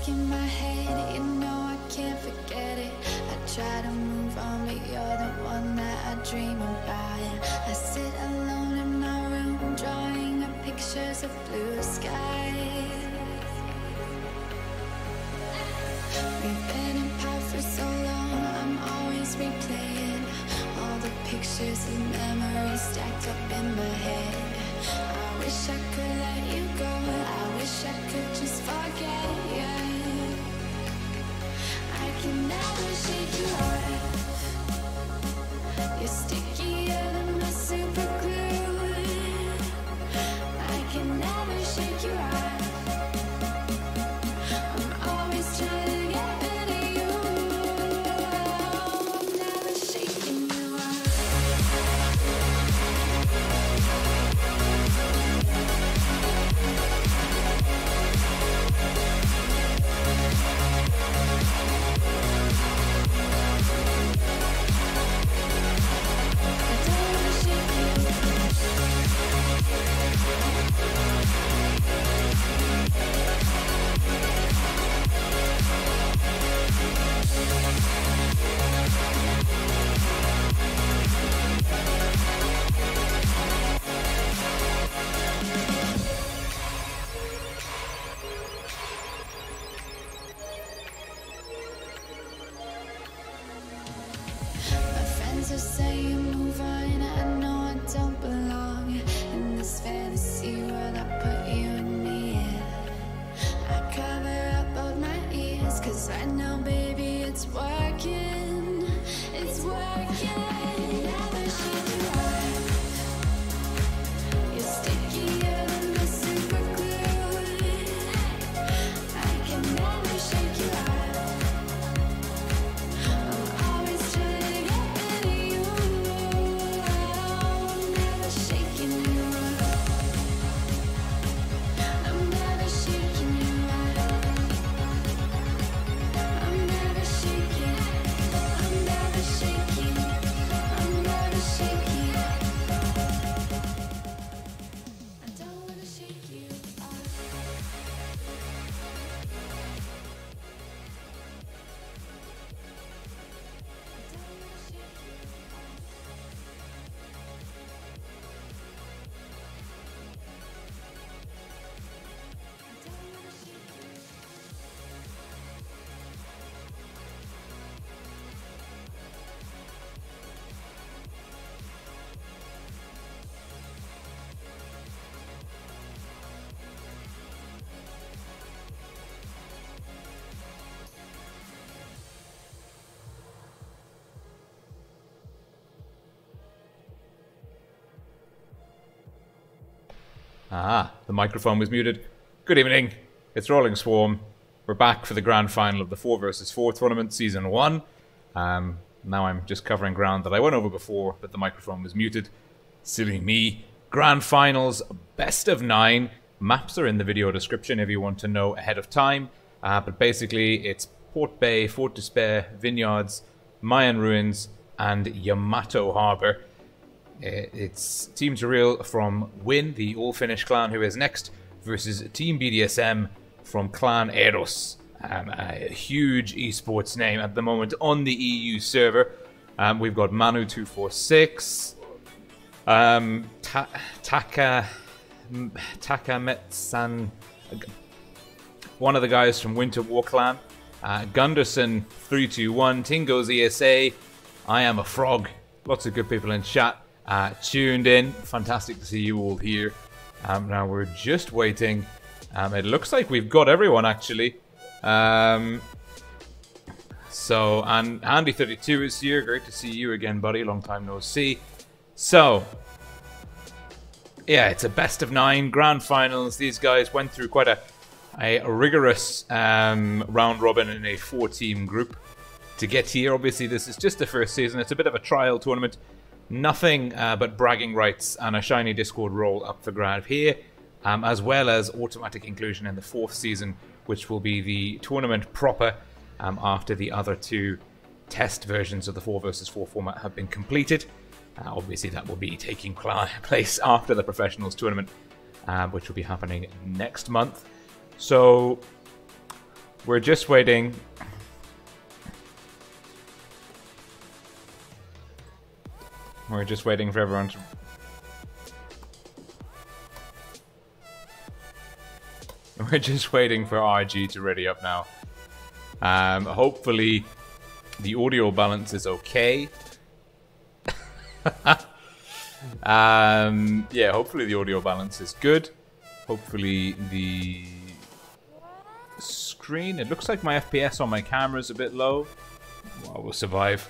in my head, you know I can't forget it. I try to move on, but you're the one that I dream about. I sit alone in my room, drawing up pictures of blue skies. We've been apart for so long, I'm always replaying all the pictures and memories stacked up in my head. I wish I could let you go, I wish I could just forget you. I can never shake you off, you're stickier than my super glue. I can never shake you off, I'm always trying to get rid of you. I'm never shaking you off. To say you move on, I know I don't belong in this fantasy world I put you in the air. I cover up both my ears, cause I know, baby, it's working. It's working. Never shake you off, you're stickier than the super glue. I can never shake you off. Ah, the microphone was muted. Good evening, it's Rolling Swarm. We're back for the grand final of the 4 vs 4 tournament, Season 1. Now I'm just covering ground that I went over before, but the microphone was muted. Silly me. Grand finals, best of 9. Maps are in the video description if you want to know ahead of time. But basically, it's Port Bay, Fort Despair, Vineyards, Mayan Ruins, and Yamato Harbour. It's Team Torille from Win, the all-Finnish clan who is next, versus Team BDSM from Clan EROS, a huge eSports name at the moment on the EU server. We've got Manu246, Takametsan, one of the guys from Winter War Clan, Gunderson321, Tingo's ESA, I Am a Frog, lots of good people in chat. Tuned in. Fantastic to see you all here. Now we're just waiting. It looks like we've got everyone actually. And Andy32 is here. Great to see you again, buddy. Long time no see. So, yeah, it's a best of 9 grand finals. These guys went through quite a rigorous round robin in a 4-team group to get here. Obviously, this is just the first season. It's a bit of a trial tournament. Nothing but bragging rights and a shiny Discord role up for grab here, as well as automatic inclusion in the 4th season, which will be the tournament proper after the other 2 test versions of the 4 vs 4 format have been completed. Obviously, that will be taking place after the professionals tournament, which will be happening next month. So, We're just waiting. We're just waiting for everyone to... We're just waiting for RG to ready up now. Hopefully the audio balance is okay. Yeah, hopefully the audio balance is good. Hopefully the screen... It looks like my FPS on my camera is a bit low. Well, we'll survive.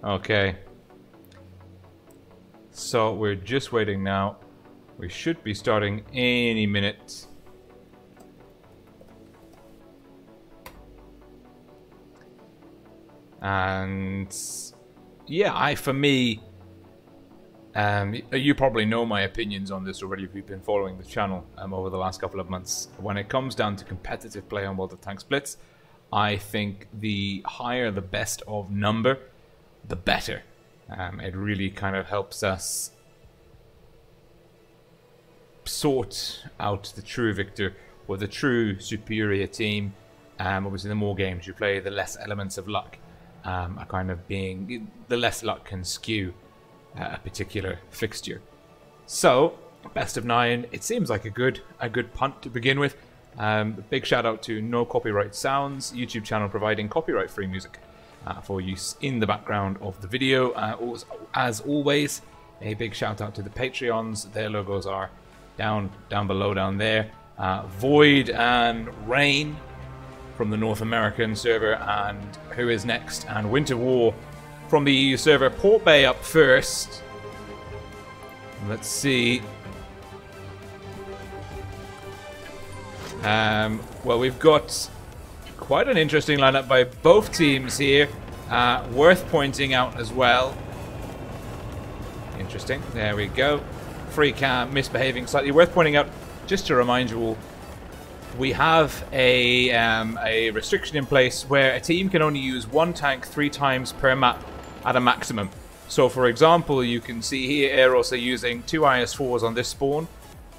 Okay. So we're just waiting now. We should be starting any minute. And yeah, for me, you probably know my opinions on this already if you've been following the channel over the last couple of months. When it comes down to competitive play on World of Tanks Blitz, I think the higher the best of number, the better. It really kind of helps us sort out the true victor or the true superior team. Obviously, the more games you play, the less elements of luck are kind of being... The less luck can skew a particular fixture. So, best of 9. It seems like a good punt to begin with. Big shout out to No Copyright Sounds, YouTube channel providing copyright-free music for use in the background of the video. As always, a big shout out to the Patreons. Their logos are down below down there. Void and Rain from the North American server, and Who Is Next and Winter War from the EU server. Port Bay up first. Let's see. Well, we've got quite an interesting lineup by both teams here. Worth pointing out as well. Interesting. There we go. Free cam misbehaving slightly. Worth pointing out, just to remind you all, we have a restriction in place where a team can only use one tank 3 times per map at a maximum. So, for example, you can see here EROS are using 2 IS-4s on this spawn.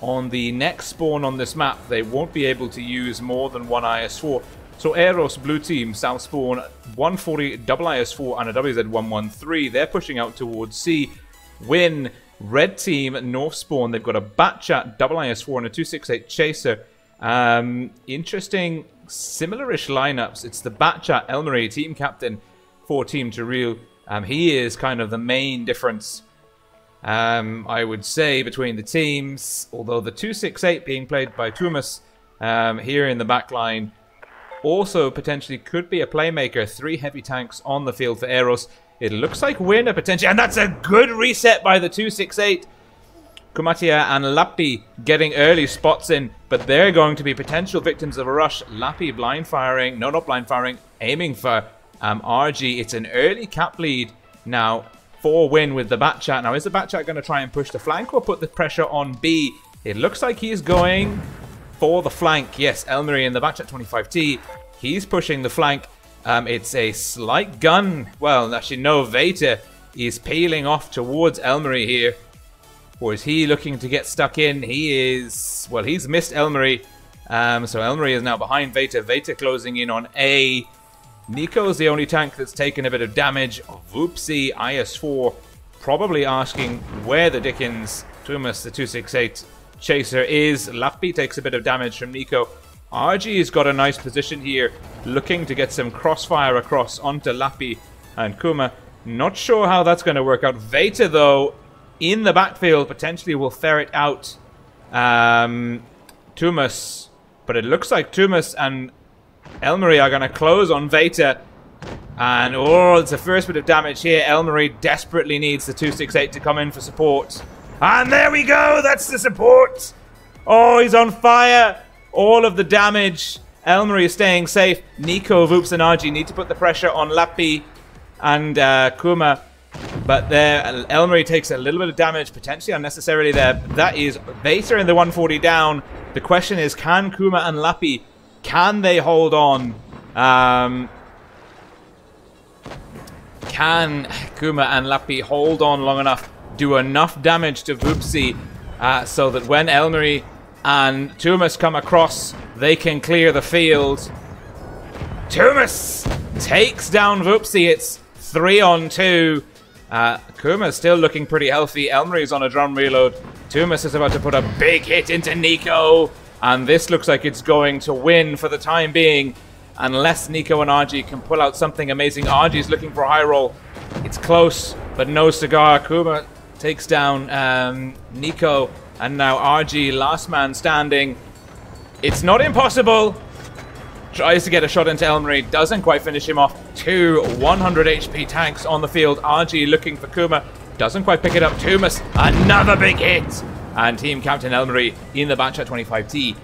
On the next spawn on this map, they won't be able to use more than 1 IS-4. So EROS blue team, south spawn, 140 double IS-4 and a WZ-113. They're pushing out towards C. Win, red team, north spawn. They've got a Batchat double IS-4 and a 268 chaser. Interesting, similar-ish lineups. It's the Batchat Elmery, team captain for Team Torille. He is kind of the main difference, I would say, between the teams. Although the 268 being played by Tumas here in the back line also potentially could be a playmaker. 3 heavy tanks on the field for EROS. It looks like Winner potentially, and that's a good reset by the 268. Kumauttaja and Lappi getting early spots in, but they're going to be potential victims of a rush. Lappi blind firing, no, not blind firing, aiming for RG. It's an early cap lead now for Win with the Batchat. Now, is the Batchat going to try and push the flank or put the pressure on B? It looks like he's going for the flank. Yes, Elmery in the Batchat 25T. He's pushing the flank. It's a slight gun. Well, actually, no, Veta is peeling off towards Elmery here. Or is he looking to get stuck in? He is... Well, he's missed Elmery. So Elmery is now behind Veta. Veta closing in on A. Nico's the only tank that's taken a bit of damage. Voopsy, IS-4, probably asking where the Dickens Tumas, the 268 chaser, is. Lappi takes a bit of damage from Nico. RG's got a nice position here, looking to get some crossfire across onto Lappi and Kuma. Not sure how that's going to work out. Veta, though, in the backfield, potentially will ferret out Tumas. But it looks like Tumas and Elmery are going to close on Veta. And, oh, it's the first bit of damage here. Elmery desperately needs the 268 to come in for support. And there we go! That's the support! Oh, he's on fire! All of the damage. Elmery is staying safe. Nico, Voops, and RG need to put the pressure on Lappi and Kuma. But there, Elmery takes a little bit of damage, potentially unnecessarily there. That is Veta in the 140 down. The question is, can Kuma and Lappi, can they hold on? Can Kuma and Lappi hold on long enough, do enough damage to Voopsy so that when Elmery and Tumas come across, they can clear the field. Tumas takes down Vupsi. It's 3-on-2. Kuma still looking pretty healthy. Elmery's on a drum reload. Tumas is about to put a big hit into Nico. And this looks like it's going to win for the time being. Unless Nico and RG can pull out something amazing. RG's looking for a high roll. It's close, but no cigar. Kuma takes down Nico. And now RG, last man standing. It's not impossible. Tries to get a shot into Elmery. Doesn't quite finish him off. 2 100 HP tanks on the field. RG looking for Kuma. Doesn't quite pick it up. Tumas, another big hit. And Team Captain Elmery in the batch at 25T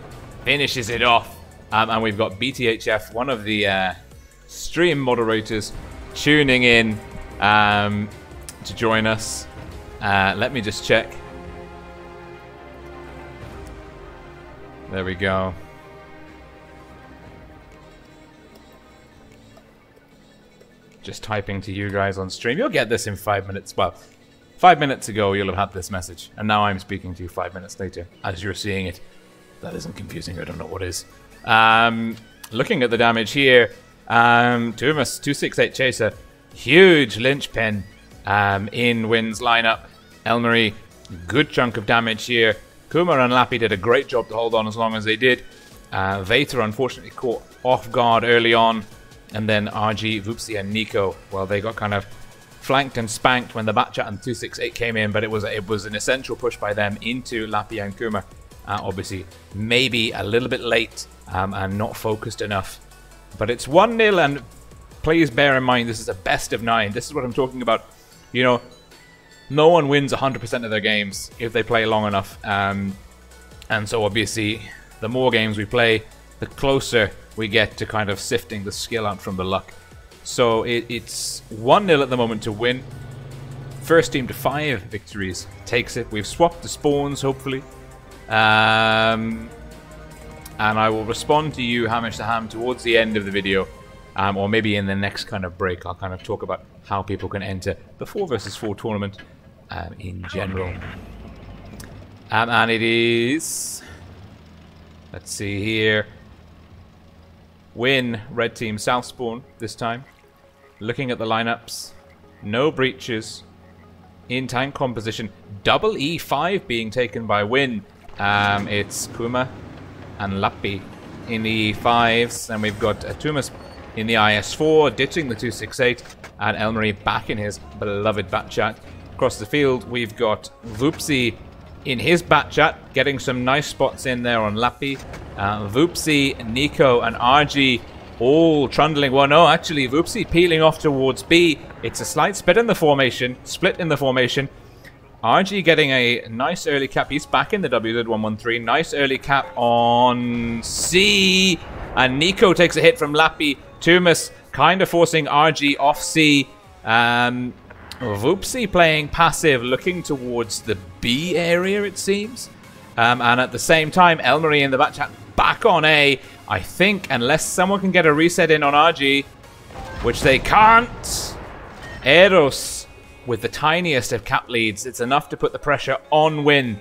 finishes it off. And we've got BTHF, one of the stream moderators, tuning in to join us. Let me just check. There we go. Just typing to you guys on stream. You'll get this in 5 minutes. Well, 5 minutes ago you'll have had this message. And now I'm speaking to you 5 minutes later as you're seeing it. That isn't confusing. I don't know what is. Looking at the damage here. Tumas, 268 chaser. Huge linchpin in Wynn's lineup. Elmery, good chunk of damage here. Kuma and Lappy did a great job to hold on as long as they did. Vater unfortunately caught off guard early on. And then RG, Vupsi, and Nico, well, they got kind of flanked and spanked when the Batchat and 268 came in, but it was an essential push by them into Lappy and Kuma. Obviously, maybe a little bit late and not focused enough. But it's 1-0, and please bear in mind, this is a best of 9. This is what I'm talking about. You know, no one wins 100% of their games if they play long enough. And so obviously, the more games we play, the closer we get to kind of sifting the skill out from the luck. So it's 1-0 at the moment to win. First team to 5 victories takes it. We've swapped the spawns, hopefully. And I will respond to you, Hamish the Ham, towards the end of the video. Or maybe in the next kind of break, I'll kind of talk about how people can enter the 4 versus 4 tournament in general. And it is... Let's see here. Win, red team, south spawn this time. Looking at the lineups. No breaches. In tank composition. Double E5 being taken by Win. It's Kuma and Lappy in the E5s. And we've got Tumas in the IS4, ditching the 268. And Elmery back in his beloved Batchat. Across the field, we've got Vupsi in his Batchat, getting some nice spots in there on Lappy. Vupsi, Nico, and RG all trundling. Well, no, actually, Vupsi peeling off towards B. It's a slight split in the formation. RG getting a nice early cap. He's back in the WZ113. Nice early cap on C. And Nico takes a hit from Lappy. Tumas kind of forcing RG off C. Vupsi playing passive, looking towards the B area, it seems. And at the same time, Elmery in the Batchat back on A. I think, unless someone can get a reset in on RG, which they can't. EROS with the tiniest of cap leads. It's enough to put the pressure on Win.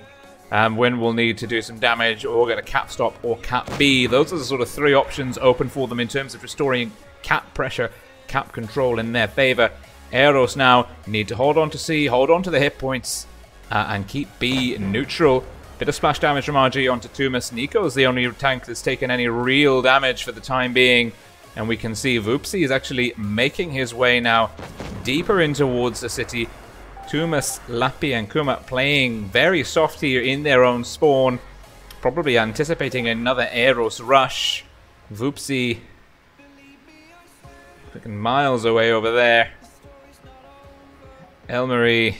Win will need to do some damage or get a cap stop or cap B. Those are the sort of 3 options open for them in terms of restoring cap pressure, cap control in their favor. EROS now need to hold on to C, hold on to the hit points, and keep B neutral. Bit of splash damage from RG onto Tumas. Nico is the only tank that's taken any real damage for the time being. And we can see Vupsi is actually making his way now deeper in towards the city. Tumas, Lappy, and Kuma playing very soft here in their own spawn. Probably anticipating another EROS rush. Vupsi looking miles away over there. Elmery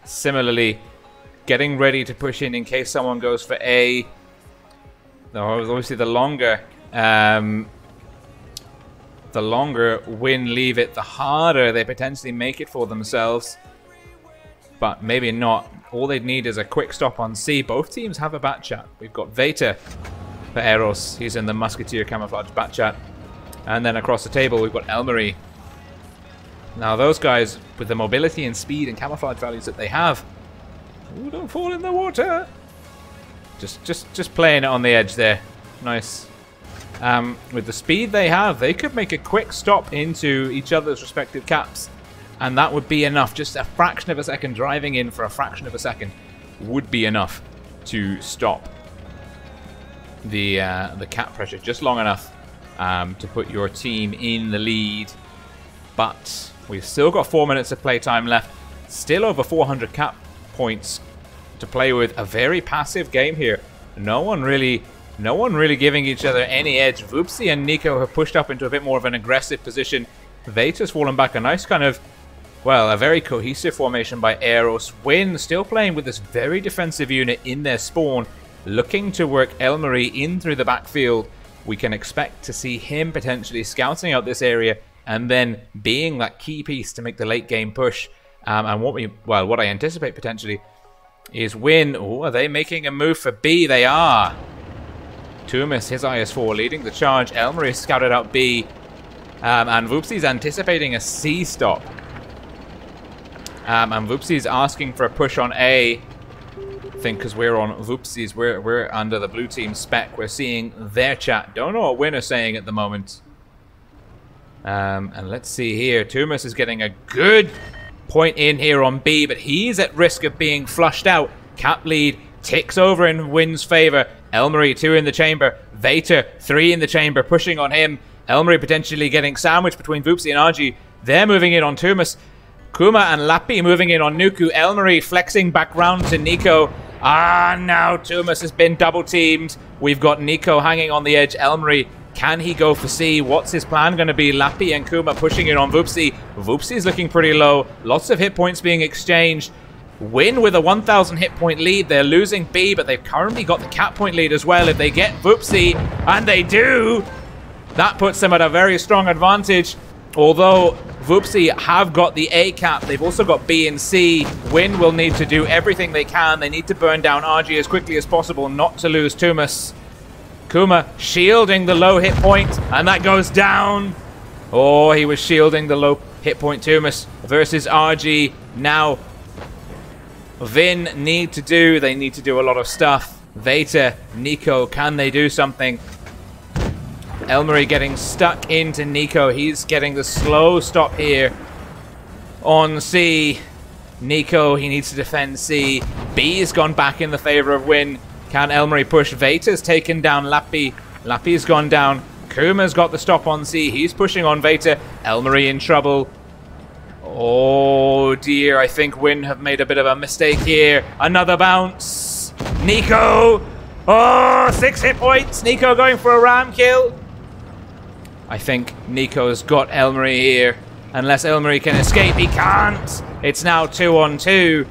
similarly getting ready to push in case someone goes for A. Obviously the longer Win leave it, the harder they potentially make it for themselves. But maybe not. All they'd need is a quick stop on C. Both teams have a Batchat. We've got Vater for EROS. He's in the Musketeer Camouflage Batchat. And then across the table we've got Elmery. Now those guys, with the mobility and speed and camouflage values that they have, Ooh, don't fall in the water. Just playing it on the edge there. Nice. With the speed they have, they could make a quick stop into each other's respective caps, and that would be enough. Just a fraction of a second, driving in for a fraction of a second would be enough to stop the cap pressure just long enough to put your team in the lead. But we've still got 4 minutes of playtime left. Still over 400 cap points to play with. A very passive game here. No one really giving each other any edge. Voopsy and Nico have pushed up into a bit more of an aggressive position. Veta's fallen back. A nice kind of, well, a very cohesive formation by EROS. Win still playing with this very defensive unit in their spawn, looking to work Elmarie in through the backfield. We can expect to see him potentially scouting out this area and then being that key piece to make the late game push. And what I anticipate potentially is Win. Oh, are they making a move for B? They are. Tumas, his IS-4 leading the charge. Elmarie scouted out B. And Voopsy's anticipating a C stop. And Voopsy's asking for a push on A. I think because we're on Voopsy's, we're under the blue team spec. We're seeing their chat. Don't know what Win is saying at the moment. And let's see here. Tumas is getting a good point in here on B, but he's at risk of being flushed out. Cap lead ticks over in Win's favor. Elmarie 2 in the chamber. Veta 3 in the chamber, pushing on him. Elmarie potentially getting sandwiched between Voopsy and RG. They're moving in on Tumas. Kuma and Lappi moving in on Nuku. Elmarie flexing back round to Nico. Now Tumas has been double teamed. We've got Nico hanging on the edge. Elmarie, can he go for C? What's his plan going to be? Lappi and Kuma pushing in on Voopsy. Voopsy's looking pretty low. Lots of hit points being exchanged. Win with a 1,000 hit point lead. They're losing B, but they've currently got the cap point lead as well. If they get Voopsy, and they do, that puts them at a very strong advantage. Although Voopsy have got the A cap, they've also got B and C. Win will need to do everything they can. They need to burn down RG as quickly as possible not to lose Tumas. Kuma shielding the low hit point, and that goes down. Oh, he was shielding the low hit point Tumas versus RG. Now Vin they need to do a lot of stuff. Veta, Nico, can they do something? Elmarie getting stuck into Nico. He's getting the slow stop here on C. Nico, he needs to defend C. B has gone back in the favor of Win. Can Elmarie push? Veta's taken down Lappi. Lappi's gone down. Kuma's got the stop on C. He's pushing on Veta. Elmarie in trouble. Oh dear, I think Win have made a bit of a mistake here. Another bounce. Nico! Oh, 6 hit points. Nico going for a ram kill. I think Nico's got Elmarie here. Unless Elmarie can escape, he can't. It's now 2 on 2.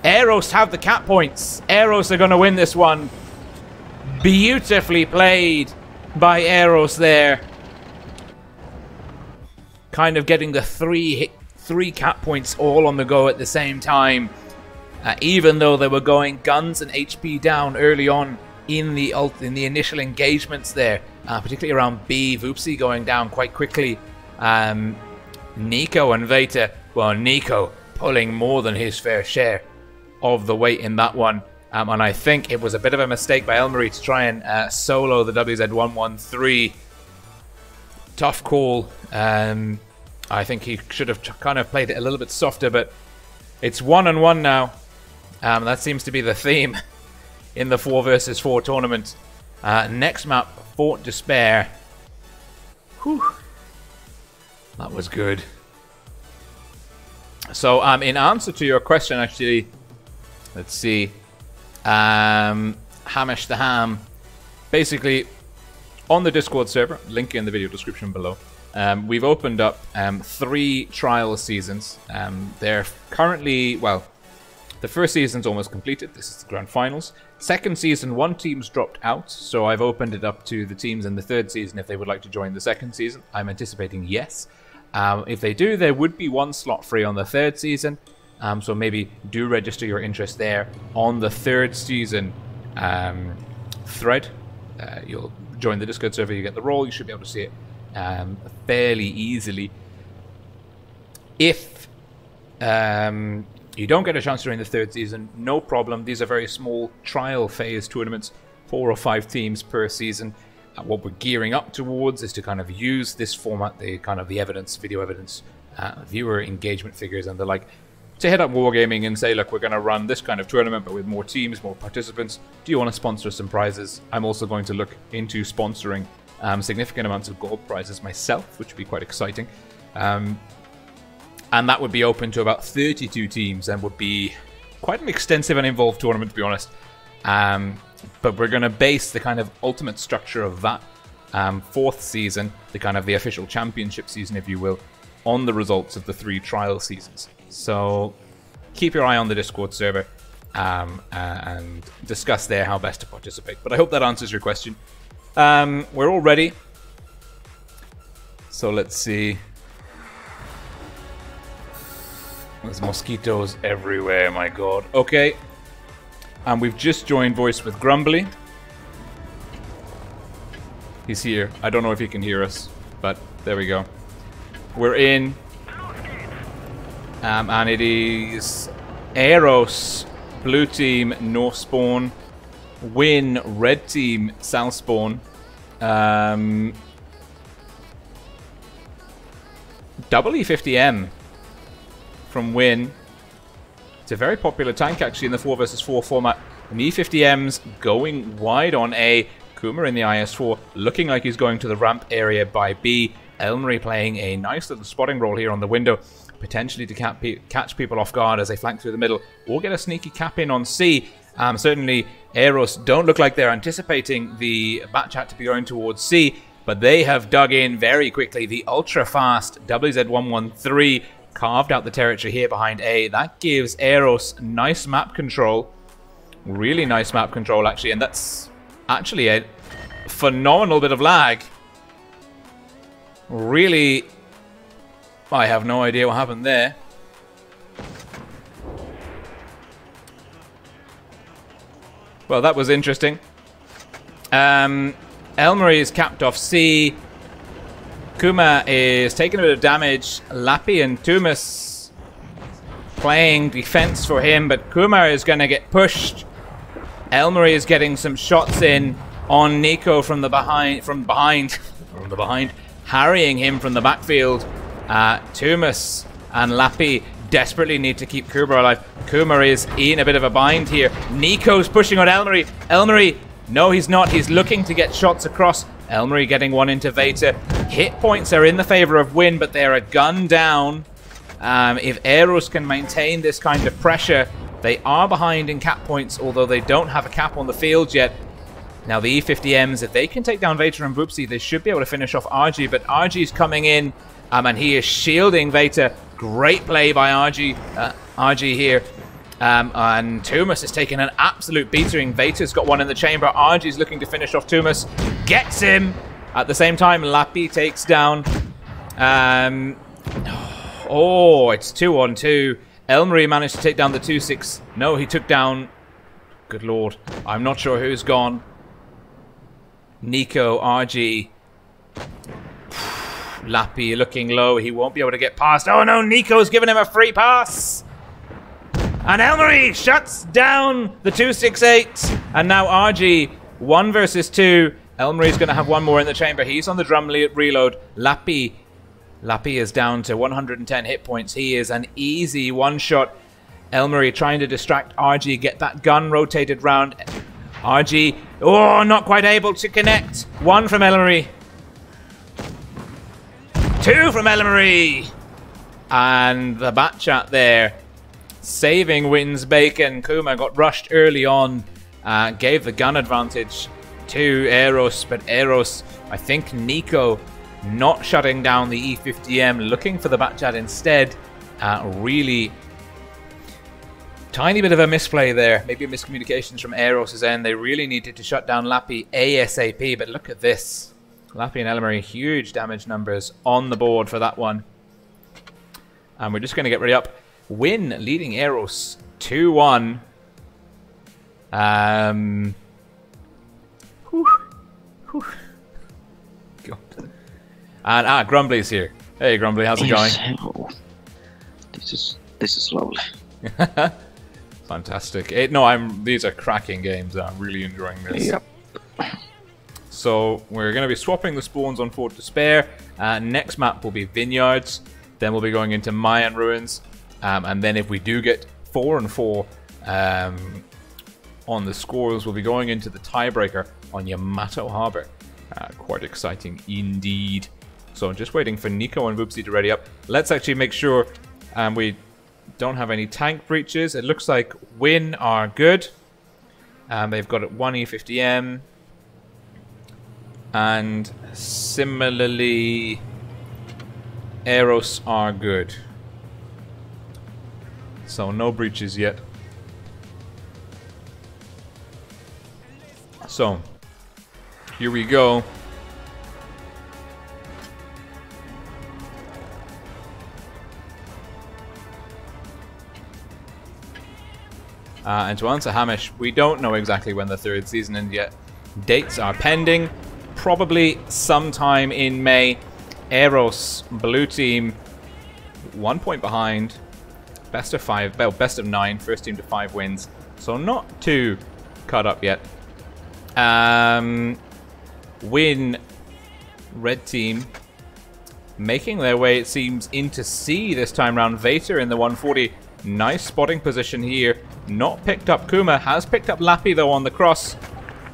EROS have the cap points. EROS are going to win this one. Beautifully played by EROS there. Kind of getting the three cap points all on the go at the same time. Even though they were going guns and HP down early on in the initial engagements there, particularly around B. Voopsy going down quite quickly. Nico and Veta, well, Nico pulling more than his fair share of the weight in that one. And I think it was a bit of a mistake by Elmarie to try and solo the WZ113. Tough call. I think he should have kind of played it a little bit softer, but it's 1-on-1 now. That seems to be the theme in the 4 versus 4 tournament. Next map, Fort Despair. Whew. That was good. So, in answer to your question, actually, let's see. Hamish the Ham. Basically, on the Discord server, link in the video description below, we've opened up 3 trial seasons. They're currently, well, the first season's almost completed. This is the grand finals. Second season, 1 team's dropped out, so I've opened it up to the teams in the 3rd season if they would like to join the 2nd season. I'm anticipating yes. If they do, there would be 1 slot free on the 3rd season. So maybe do register your interest there on the 3rd season thread. You'll join the Discord server, you get the role, you should be able to see it fairly easily. If You don't get a chance during the third season, no problem. These are very small trial phase tournaments, 4 or 5 teams per season. What we're gearing up towards is to kind of use this format, the evidence, video evidence, viewer engagement figures and the like, to hit up Wargaming and say, look, we're going to run this kind of tournament, but with more teams, more participants. Do you want to sponsor some prizes? I'm also going to look into sponsoring significant amounts of gold prizes myself, which would be quite exciting. And that would be open to about 32 teams and would be quite an extensive and involved tournament, to be honest. But we're going to base the kind of ultimate structure of that 4th season, the official championship season, if you will, on the results of the 3 trial seasons. So keep your eye on the Discord server and discuss there how best to participate. But I hope that answers your question. We're all ready. So let's see. There's mosquitoes everywhere, my god. Okay. And we've just joined voice with Grumbly. He's here. I don't know if he can hear us, but there we go. We're in. And it is EROS, blue team, north spawn. Win, red team, south spawn. Double E50M from Win. It's a very popular tank, actually, in the 4 versus 4 format. And E50M's going wide on A. Kuma in the IS-4, looking like he's going to the ramp area by B. Elmery playing a nice little spotting role here on the window, potentially to catch people off guard as they flank through the middle, or get a sneaky cap in on C. Certainly, EROS don't look like they're anticipating the Batchat to be going towards C, but they have dug in very quickly. The ultra-fast WZ113 carved out the territory here behind A. That gives EROS nice map control. Really nice map control, actually. And that's actually a phenomenal bit of lag. Really, I have no idea what happened there. Well, that was interesting. Elmery is capped off C. Kuma is taking a bit of damage. Lappy and Tumas playing defense for him, but Kuma is going to get pushed. Elmery is getting some shots in on Nico from the behind, harrying him from the backfield. Tumas and Lappy desperately need to keep Kuma alive. Kuma is in a bit of a bind here. Nico's pushing on Elmery. Elmery, no, he's not. He's looking to get shots across. Elmery getting one into Veta. Hit points are in the favor of Win, but they're a gun down. If EROS can maintain this kind of pressure, they are behind in cap points, although they don't have a cap on the field yet. Now the E50Ms, if they can take down Veta and Boopsy, they should be able to finish off RG, but RG's coming in, and he is shielding Veta. Great play by RG here. And Tumas is taking an absolute beatering. Veta's got one in the chamber. RG's looking to finish off Tumas. Gets him. At the same time, Lappy takes down. Oh, it's 2-on-2. Elmery managed to take down the 2-6. No, he took down... Good lord. I'm not sure who's gone. Nico, RG. Lappy looking low. He won't be able to get past. Oh no, Nico's giving him a free pass. And Elmery shuts down the 268. And now RG, 1 versus 2. Elmery's going to have one more in the chamber. He's on the drum reload. Lappy is down to 110 hit points. He is an easy one-shot. Elmery trying to distract RG, get that gun rotated round. RG, oh, not quite able to connect. 1 from Elmery. 2 from Elmery. And the Batchat there, saving Win's bacon. Kuma got rushed early on, gave the gun advantage to EROS, but EROS, I think Nico not shutting down the E50M, looking for the Batchat instead. Really tiny bit of a misplay there, maybe a miscommunications from EROS' end. They really needed to shut down Lappy ASAP, but look at this. Lappy and Elmery, huge damage numbers on the board for that one. And we're just going to get ready up. Win leading EROS 2-1. God. And Grumbly's here. Hey Grumbly, how's it going? This is lovely. Fantastic. These are cracking games. I'm really enjoying this. Yep. So we're going to be swapping the spawns on Fort Despair. Next map will be Vineyards. Then we'll be going into Mayan Ruins. And then if we do get 4 and 4 on the scores, we'll be going into the tiebreaker on Yamato Harbour. Quite exciting indeed. So I'm just waiting for Nico and Voopsy to ready up. Let's actually make sure we don't have any tank breaches. It looks like Win are good. They've got 1 E50M. And similarly, EROS are good. So no breaches yet. So here we go. And to answer Hamish, we don't know exactly when the 3rd season ends yet. Dates are pending. Probably sometime in May. EROS, blue team, 1 point behind. Best of 5, well, best of 9. First team to 5 wins. So not too cut up yet. Win, red team, making their way, it seems, into C this time round. Vater in the 140. Nice spotting position here. Not picked up Kuma. Has picked up Lappy, though, on the cross.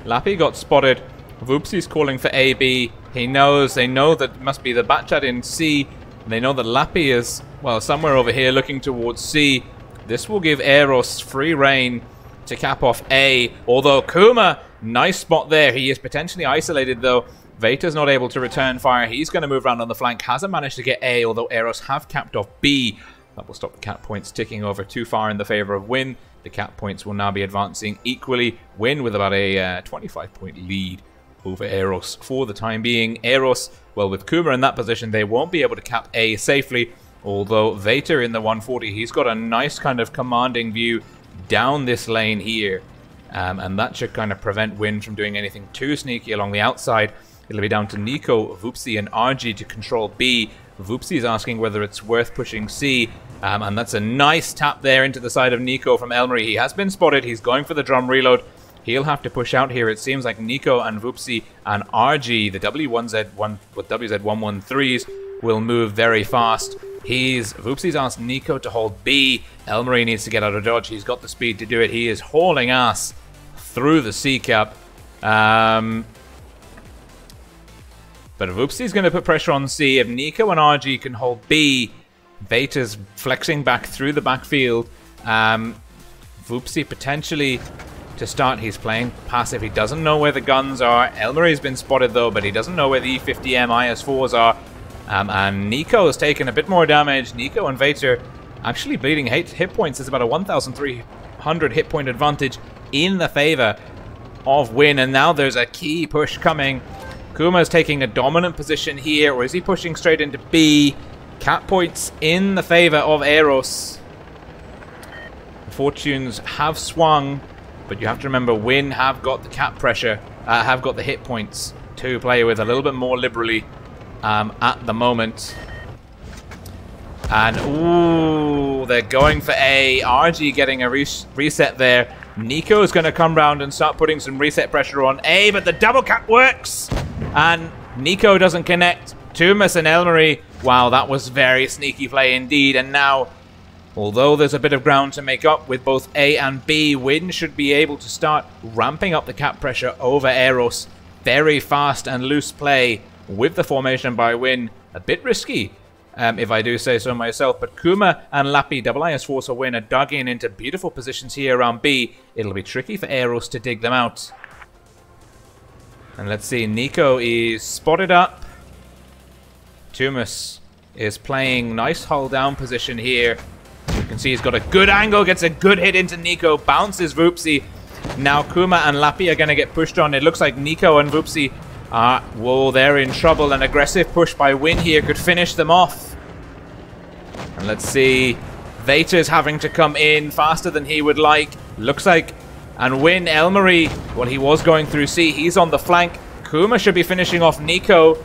Lappy got spotted. Voopsy's calling for AB. They know that it must be the Batchat in C. They know that Lappy is, well, somewhere over here looking towards C. This will give EROS free reign to cap off A. Although Kuma, nice spot there. He is potentially isolated, though. Vater's not able to return fire. He's going to move around on the flank. Hasn't managed to get A, although EROS have capped off B. That will stop the cap points ticking over too far in the favor of Win. The cap points will now be advancing equally. Win with about a 25-point lead over EROS for the time being. EROS, well, with Kuma in that position, they won't be able to cap A safely. Although Vater in the 140, he's got a nice kind of commanding view down this lane here. And that should kind of prevent Win from doing anything too sneaky along the outside. It'll be down to Nico, Voopsy, and RG to control B. Voopsy's asking whether it's worth pushing C. And that's a nice tap there into the side of Nico from Elmery. He has been spotted. He's going for the drum reload. He'll have to push out here. It seems like Nico and Voopsy and RG, the W1Z1 with WZ113s, will move very fast. Voopsy's asked Nico to hold B. Elmery needs to get out of dodge. He's got the speed to do it. He is hauling ass through the C cap. But Voopsy's going to put pressure on C. If Nico and RG can hold B, Vater's flexing back through the backfield. Voopsy potentially to start. He's playing passive. He doesn't know where the guns are. Elmery's been spotted though, but he doesn't know where the E50M IS4s are. And Nico's taken a bit more damage. Nico and Vater actually bleeding hit points. There's about a 1,300 hit point advantage in the favor of Win. And now there's a key push coming. Kuma's taking a dominant position here, or is he pushing straight into B? Cap points in the favor of EROS. The fortunes have swung, but you have to remember Win have got the cap pressure, have got the hit points to play with a little bit more liberally at the moment. And ooh, they're going for A. RG getting a reset there. Nico's going to come round and start putting some reset pressure on A, but the double cap works. And Nico doesn't connect. Tumas and Elmery, wow, that was very sneaky play indeed. And now, although there's a bit of ground to make up with both A and B, Win should be able to start ramping up the cap pressure over EROS. Very fast and loose play with the formation by Win. A bit risky, if I do say so myself. But Kuma and Lappy, double IS4 for Win, are dug into beautiful positions here around B. It'll be tricky for EROS to dig them out. And let's see, Nico is spotted up. Tumas is playing nice hull down position here. You can see he's got a good angle, gets a good hit into Nico, bounces Voopsy. Now Kuma and Lappy are going to get pushed on. It looks like Nico and Voopsy are, whoa, they're in trouble. An aggressive push by Win here could finish them off. And let's see, Vater's having to come in faster than he would like. Looks like, and Win, Elmery, well, he was going through C. He's on the flank. Kuma should be finishing off Nico.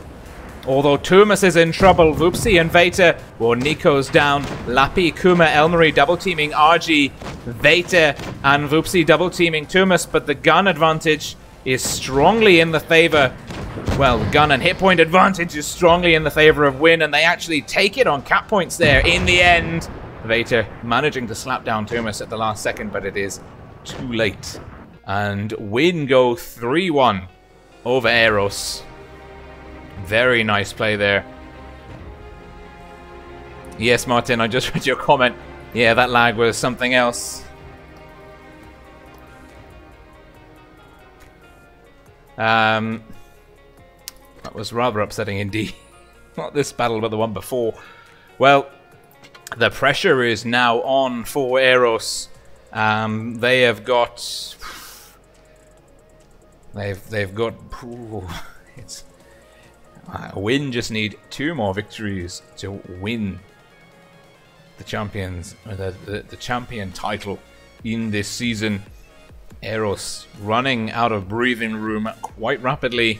Although Tumas is in trouble, Vupsi and Veta, well, Nico's down. Lappy, Kuma, Elmery double teaming RG, Veta and Vupsi double teaming Tumas, but the gun advantage is strongly in the favor. Well, the gun and hit point advantage is strongly in the favor of Win, and they actually take it on cap points there in the end. Veta managing to slap down Tumas at the last second, but it is too late. And Win go 3-1 over EROS. Very nice play there. Yes, Martin, I just read your comment. Yeah, that lag was something else. That was rather upsetting indeed. Not this battle, but the one before. Well, the pressure is now on for EROS. They have got... They've got... It's... Win just need 2 more victories to win the champions, the champion title in this season. EROS running out of breathing room quite rapidly.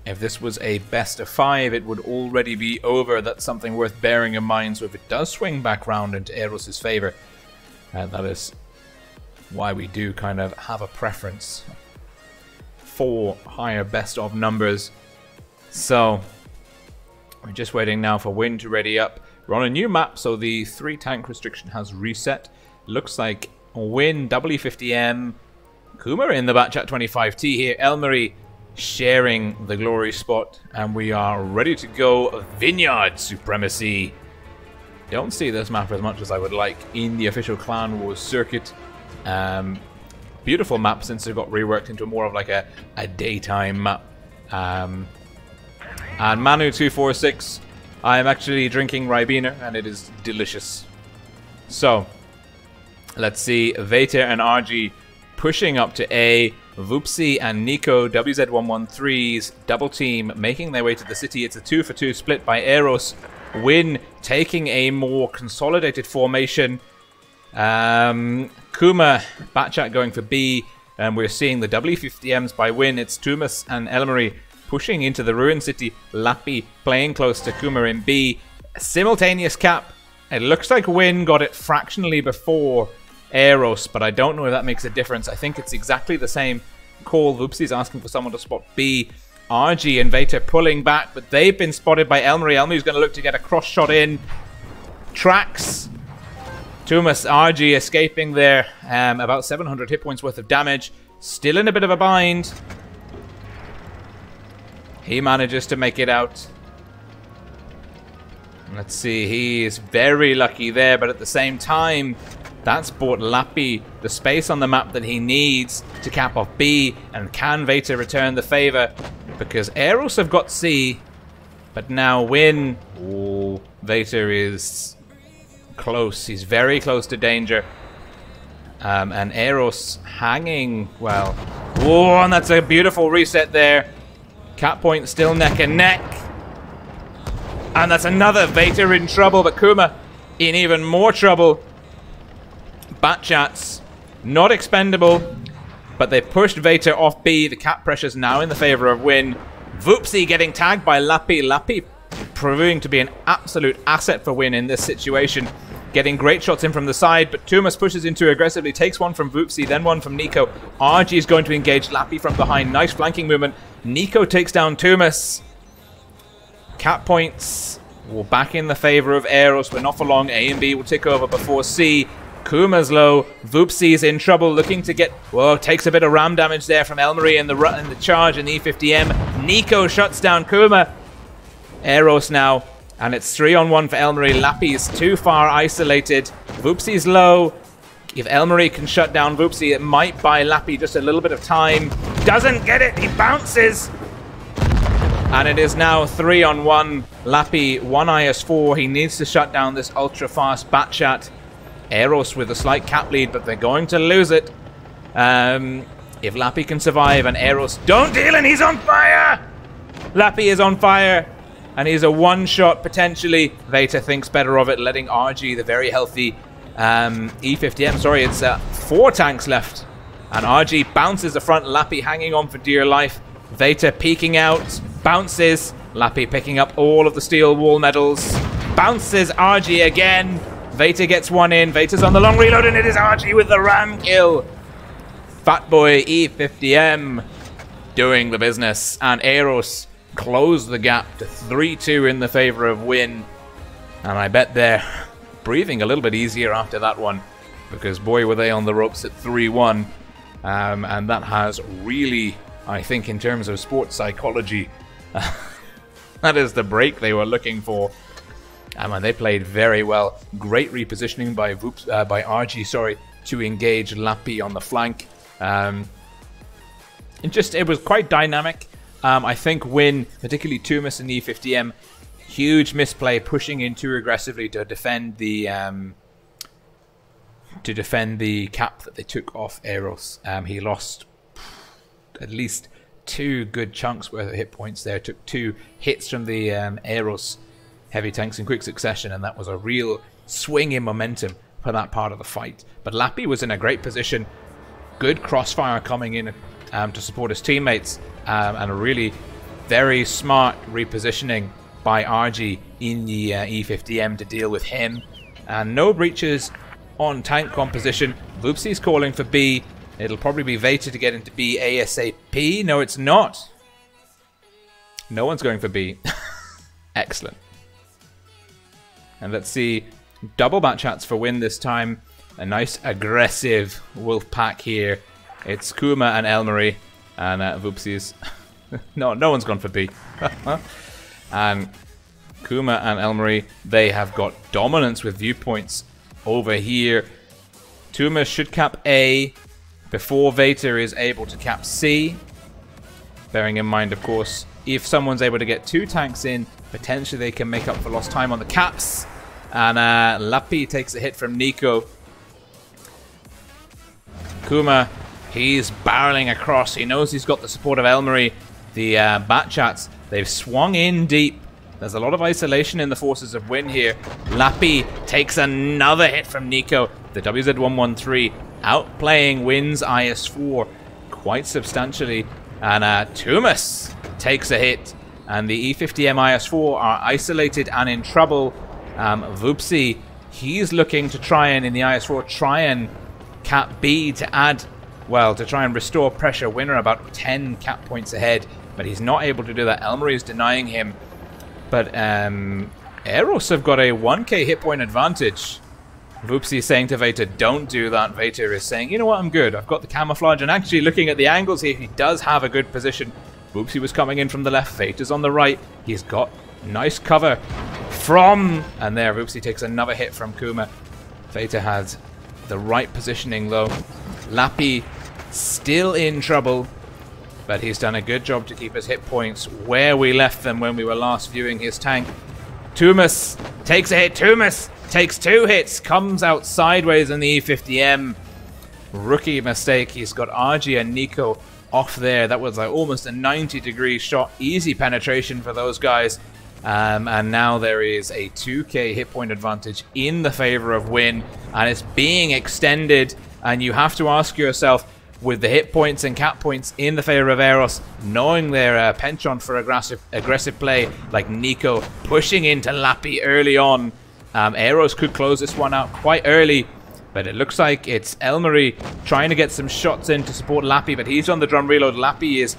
If this was a best of 5, it would already be over. That's something worth bearing in mind. So if it does swing back round into EROS' favor, that is why we do kind of have a preference for higher best of numbers. So we're just waiting now for Win to ready up. We're on a new map, so the 3 tank restriction has reset. Looks like Win, W50M, Kuma in the Batchat 25T here, Elmery sharing the glory spot, and we are ready to go. Vineyards supremacy. Don't see this map as much as I would like in the official Clan Wars circuit. Beautiful map since it got reworked into more of like a daytime map. And Manu246, I am actually drinking Ribena and it is delicious. So let's see, Veta and RG pushing up to A. Vupsi and Nico, WZ113's double team, making their way to the city. It's a 2-for-2 split by EROS. Win taking a more consolidated formation. Kuma, Batchat going for B, and we're seeing the W50Ms by Win. It's Tumas and Elmery pushing into the Ruin City. Lappy playing close to Kuma in B. A simultaneous cap. It looks like Win got it fractionally before EROS, but I don't know if that makes a difference. I think it's exactly the same call. Vupsi's asking for someone to spot B. RG and Veta pulling back, but they've been spotted by Elmery. Elmery's going to look to get a cross shot in. Tracks. Tumas, RG escaping there. About 700 hit points worth of damage. Still in a bit of a bind. He manages to make it out. Let's see, he is very lucky there, but at the same time, that's bought Lappy the space on the map that he needs to cap off B, and can Veta return the favor? Because EROS have got C, but now Win. Ooh, Veta is close. He's very close to danger. And EROS hanging, well. Whoa, and that's a beautiful reset there. Cap point still neck and neck. And that's another Veta in trouble, but Kuma in even more trouble. Batchats not expendable, but they pushed Veta off B. The cap pressure's now in the favor of Win. Vupsi getting tagged by Lappy. Lappy proving to be an absolute asset for Win in this situation. Getting great shots in from the side, but Tumas pushes in too aggressively, takes one from Vupsi, then one from Nico. RG is going to engage Lappy from behind. Nice flanking movement. Nico takes down Tumas. Cap points will back in the favor of EROS, but not for long. A and B will tick over before C. Kuma's low. Vupsi's in trouble, looking to get... Whoa, takes a bit of ram damage there from Elmery in the charge in the E50M. Nico shuts down Kuma. EROS now, and it's 3-on-1 for Elmery. Lappy's too far isolated. Vupsi's low. If Elmery can shut down Vupsi, it might buy Lappy just a little bit of time. Doesn't get it, he bounces! And it is now 3-on-1. Lappy, 1 IS4. He needs to shut down this ultra-fast Batchat. EROS with a slight cap lead, but they're going to lose it. If Lappy can survive and EROS don't deal, and he's on fire! Lappy is on fire, and he's a one-shot potentially. Veta thinks better of it, letting RG, the very healthy E50M, sorry, it's 4 tanks left. And RG bounces the front, Lappy hanging on for dear life. Veta peeking out, bounces. Lappy picking up all of the steel wall medals. Bounces RG again. Veta gets one in. Veta's on the long reload, and it is RG with the ram kill. Fatboy E50M doing the business, and EROS close the gap to 3-2 in the favor of Win. And I bet they're breathing a little bit easier after that one, because boy were they on the ropes at 3-1. And that has really, I think, in terms of sports psychology, that is the break they were looking for. And they played very well. Great repositioning by RG, to engage Lappy on the flank. It was quite dynamic. I think Win, particularly Tumas and E50M, huge misplay, pushing in too aggressively to defend the cap that they took off EROS. He lost at least 2 good chunks worth of hit points there. Took 2 hits from the EROS heavy tanks in quick succession, and that was a real swing in momentum for that part of the fight. But Lappy was in a great position. Good crossfire coming in to support his teammates, and a really very smart repositioning by RG in the E50M to deal with him. And no breaches on tank composition. Voopsy's calling for B. It'll probably be Veta to get into B ASAP. No, it's not. No one's going for B. Excellent. And let's see, double bat chats for Win this time. A nice aggressive wolf pack here. It's Kuma and Elmery, and Voopsy's. No one's gone for B. And Kuma and Elmery, they have got dominance with viewpoints over here. Tuma should cap A before Veta is able to cap C. Bearing in mind, of course, if someone's able to get 2 tanks in, potentially they can make up for lost time on the caps. And Lappy takes a hit from Nico. Kuma, he's barreling across. He knows he's got the support of Elmery. The bat chats, they've swung in deep. There's a lot of isolation in the forces of Win here. Lappy takes another hit from Nico. The WZ113 outplaying Win's IS-4 quite substantially. And Tumas takes a hit. And the E50M IS-4 are isolated and in trouble. Voopsy, he's looking to try and, in the IS-4, try and cap B to add, well, to try and restore pressure. Winner about 10 cap points ahead, but he's not able to do that. Elmery is denying him. But EROS have got a 1k hit point advantage. Voopsy is saying to Veta, don't do that. Veta is saying, you know what, I'm good. I've got the camouflage, and actually looking at the angles here, he does have a good position. Voopsy was coming in from the left, Veta's on the right. He's got nice cover from, and there, Voopsy takes another hit from Kuma. Veta has the right positioning though. Lappy still in trouble, but he's done a good job to keep his hit points where we left them when we were last viewing his tank. Tumas takes a hit. Tumas takes 2 hits, comes out sideways in the E50M. Rookie mistake. He's got RG and Nico off there. That was like almost a 90-degree shot. Easy penetration for those guys. And now there is a 2k hit point advantage in the favor of Win, and it's being extended. And you have to ask yourself, with the hit points and cap points in the favor of EROS, knowing their penchant for aggressive play, like Nico pushing into Lappy early on, EROS could close this one out quite early. But it looks like it's Elmery trying to get some shots in to support Lappy, but he's on the drum reload. Lappy is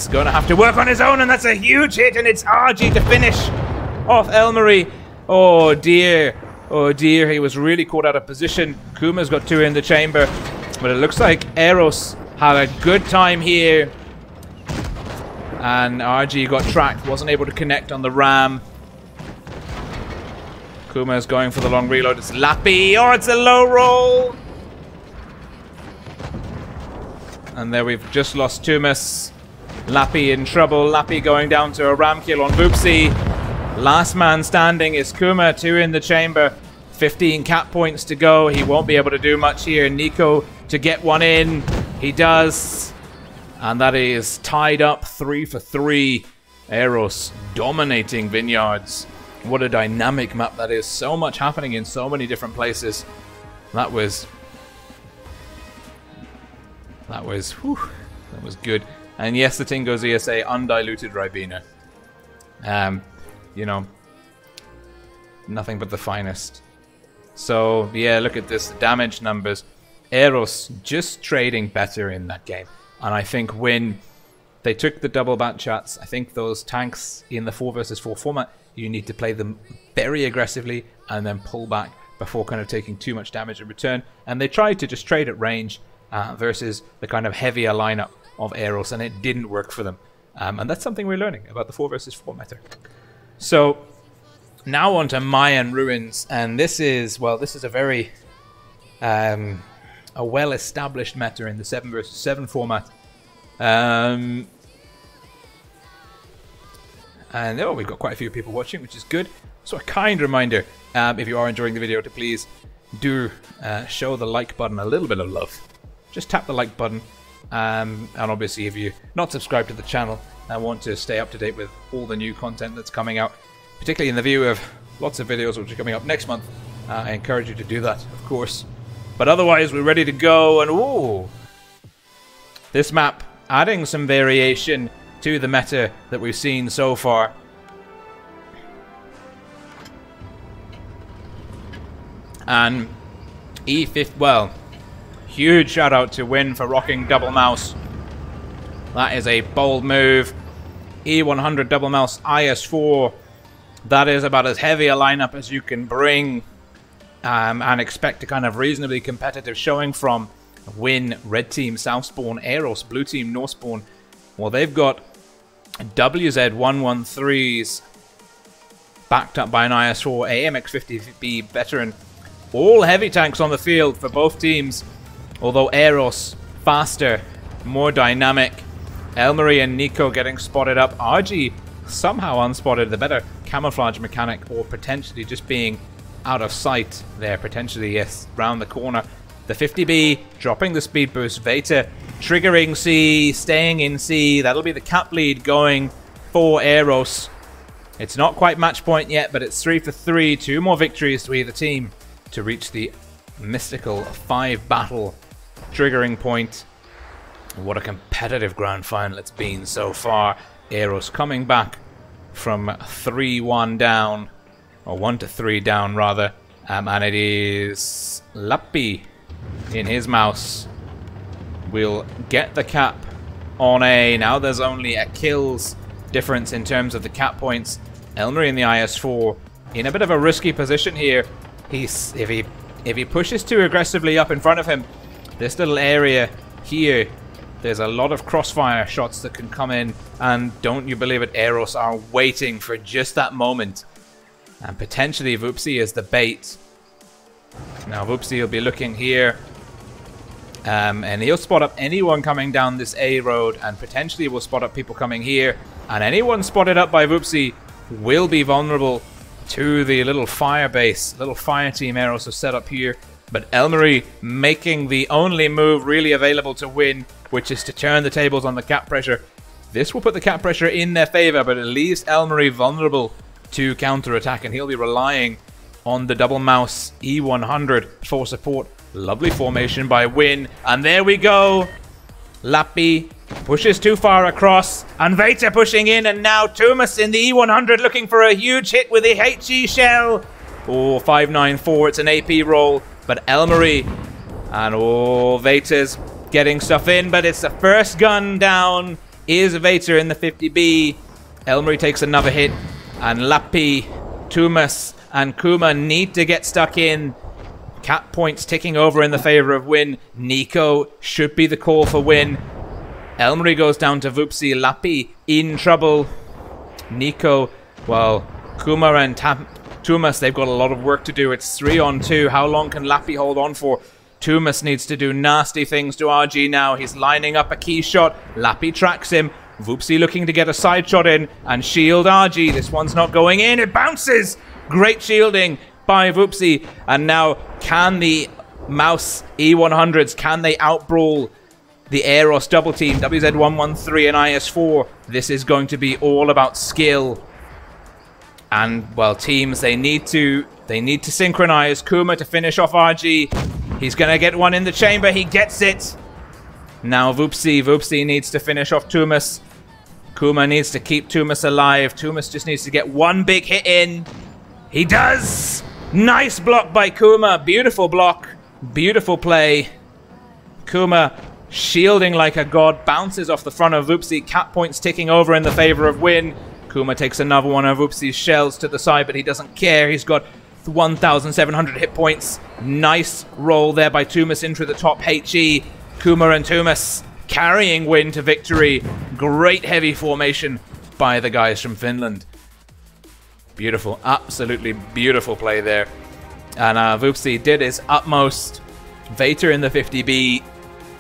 going to have to work on his own, and that's a huge hit, and it's RG to finish off Elmery. Oh dear, he was really caught out of position. Kuma's got 2 in the chamber, but it looks like EROS had a good time here. And RG got tracked, wasn't able to connect on the ram. Kuma's going for the long reload. It's Lappy. Oh, it's a low roll. And there we've just lost Tumas. Lappy in trouble. Lappy going down to a ram kill on Voopsy. Last man standing is Kuma. 2 in the chamber. 15 cap points to go. He won't be able to do much here. Nico to get one in. He does. And that is tied up 3 for 3. EROS dominating Vineyards. What a dynamic map that is. So much happening in so many different places. That was good. And yes, the Tingo's ESA, undiluted Ribena. You know, nothing but the finest. So, yeah, look at this, the damage numbers. EROS just trading better in that game. And I think when they took the double bat chats, I think those tanks in the 4 versus 4 format, you need to play them very aggressively and then pull back before kind of taking too much damage in return. And they tried to just trade at range versus the kind of heavier lineup of EROS, and it didn't work for them. And that's something we're learning about the 4 versus 4 meta. So now on to Mayan Ruins, and this is a very a well-established meta in the 7 versus 7 format. And we've got quite a few people watching, which is good. So a kind reminder, if you are enjoying the video, to please do show the like button a little bit of love. Just tap the like button. And obviously, if you're not subscribed to the channel and want to stay up to date with all the new content that's coming out, particularly in the view of lots of videos which are coming up next month, I encourage you to do that, of course. But otherwise, we're ready to go. And ooh, this map adding some variation to the meta that we've seen so far. And E50, well, huge shout out to Win for rocking double mouse. That is a bold move. E100 double mouse IS4. That is about as heavy a lineup as you can bring and expect a kind of reasonably competitive showing from Win, red team, south spawn, EROS, blue team, north spawn. Well, they've got WZ113s backed up by an IS4 AMX50B veteran. All heavy tanks on the field for both teams. Although EROS faster, more dynamic. Elmarie and Nico getting spotted up. RG somehow unspotted, the better camouflage mechanic, or potentially just being out of sight there. Potentially, yes, round the corner. The 50B dropping the speed boost. Veta triggering C, staying in C. That'll be the cap lead going for EROS. It's not quite match point yet, but it's 3 for 3. 2 more victories to either team to reach the mystical 5 battle triggering point. What a competitive grand final it's been so far. EROS coming back from 3-1 down, or 1-3 down rather, and it is Lappi in his mouse will get the cap on A. Now there's only a kills difference in terms of the cap points. Elmarie in the IS4 in a bit of a risky position here. If he pushes too aggressively up in front of him, this little area here, there's a lot of crossfire shots that can come in, and don't you believe it, EROS are waiting for just that moment. And potentially Vupsi is the bait. Now Vupsi will be looking here, and he'll spot up anyone coming down this A road, and potentially will spot up people coming here. And anyone spotted up by Vupsi will be vulnerable to the little fire base, little fire team EROS are set up here. But Elmarie making the only move really available to Win, which is to turn the tables on the cap pressure. This will put the cap pressure in their favor, but it leaves Elmarie vulnerable to counter-attack, and he'll be relying on the double mouse E100 for support. Lovely formation by Win, and there we go. Lappi pushes too far across, and Veta pushing in, and now Tumas in the E100 looking for a huge hit with the HE shell. Oh, 594, it's an AP roll, but Elmarie and Veta's getting stuff in, but it's the first gun down is Veta in the 50B. Elmarie takes another hit, and Lappi, Tumas, and Kuma need to get stuck in. Cap points ticking over in the favor of Win. Nico should be the call for Win. Elmarie goes down to Vupsi. Lappi in trouble. Nico, well, Kuma and Tumas, they've got a lot of work to do. It's 3-on-2. How long can Lappi hold on for? Tumas needs to do nasty things to RG now. He's lining up a key shot. Lappi tracks him. Vupsi looking to get a side shot in and shield RG. This one's not going in. It bounces. Great shielding by Vupsi. And now, can the mouse E100s, can they outbrawl the EROS double team? WZ113 and IS4. This is going to be all about skill. And, well, teams, they need to synchronize. Kuma to finish off RG. He's going to get one in the chamber. He gets it. Now Voopsi needs to finish off Tumas. Kuma needs to keep Tumas alive. Tumas just needs to get one big hit in. He does! Nice block by Kuma. Beautiful block. Beautiful play. Kuma shielding like a god. Bounces off the front of Voopsi. Cap points ticking over in the favor of Win. Kuma takes another one of Voopsi's shells to the side, but he doesn't care. He's got 1,700 hit points. Nice roll there by Tumas into the top HE. Kuma and Tumas carrying Win to victory. Great heavy formation by the guys from Finland. Beautiful, absolutely beautiful play there. And Voopsi did his utmost. Vater in the 50B.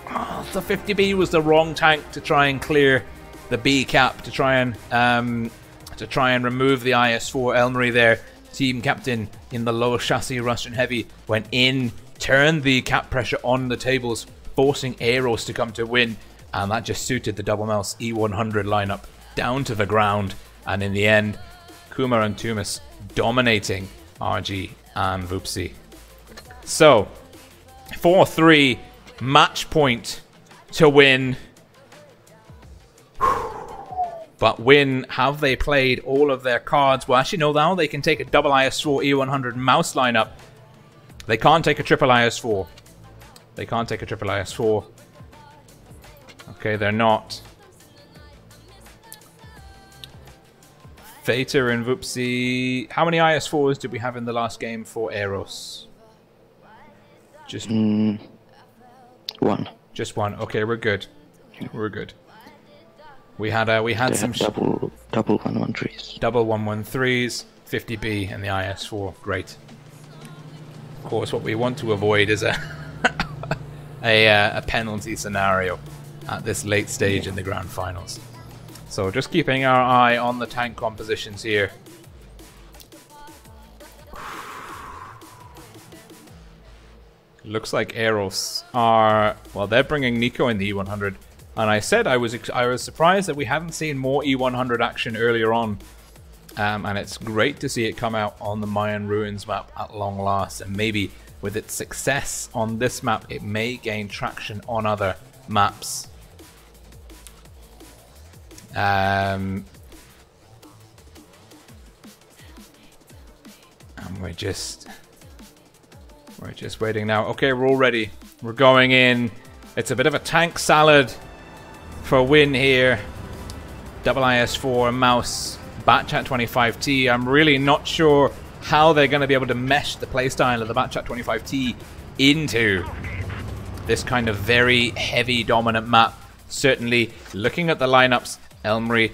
Oh, the 50B was the wrong tank to try and clear the B cap, to try and remove the IS-4. Elmery there, team captain in the low chassis Russian heavy, went in, turned the cap pressure on the tables, forcing EROS to come to Win, and that just suited the double mouse E100 lineup down to the ground. And in the end, Kuma and Tumas dominating RG and Voopsi. So, 4-3, match point to Win. But Win, have they played all of their cards? Well, actually, no, now they can take a double IS-4 E100 mouse lineup. They can't take a triple IS-4. They can't take a triple IS-4. Okay, they're not. Vater and Voopsi. How many IS-4s did we have in the last game for EROS? Just one. Just one. Okay, we're good. We're good. We had some double 113s. Double 113s, 50B, and the IS-4. Great. Of course, what we want to avoid is a penalty scenario at this late stage in the grand finals. So just keeping our eye on the tank compositions here. Looks like EROS are, well, they're bringing Nico in the E100. And I said I was surprised that we hadn't seen more E100 action earlier on. And it's great to see it come out on the Mayan Ruins map at long last. And maybe with its success on this map, it may gain traction on other maps. And we're just waiting now. Okay, we're all ready. We're going in. It's a bit of a tank salad for Win here. Double IS-4 mouse, Batchat 25T. I'm really not sure how they're going to be able to mesh the playstyle of the Batchat 25T into this kind of very heavy dominant map. Certainly, looking at the lineups, Elmery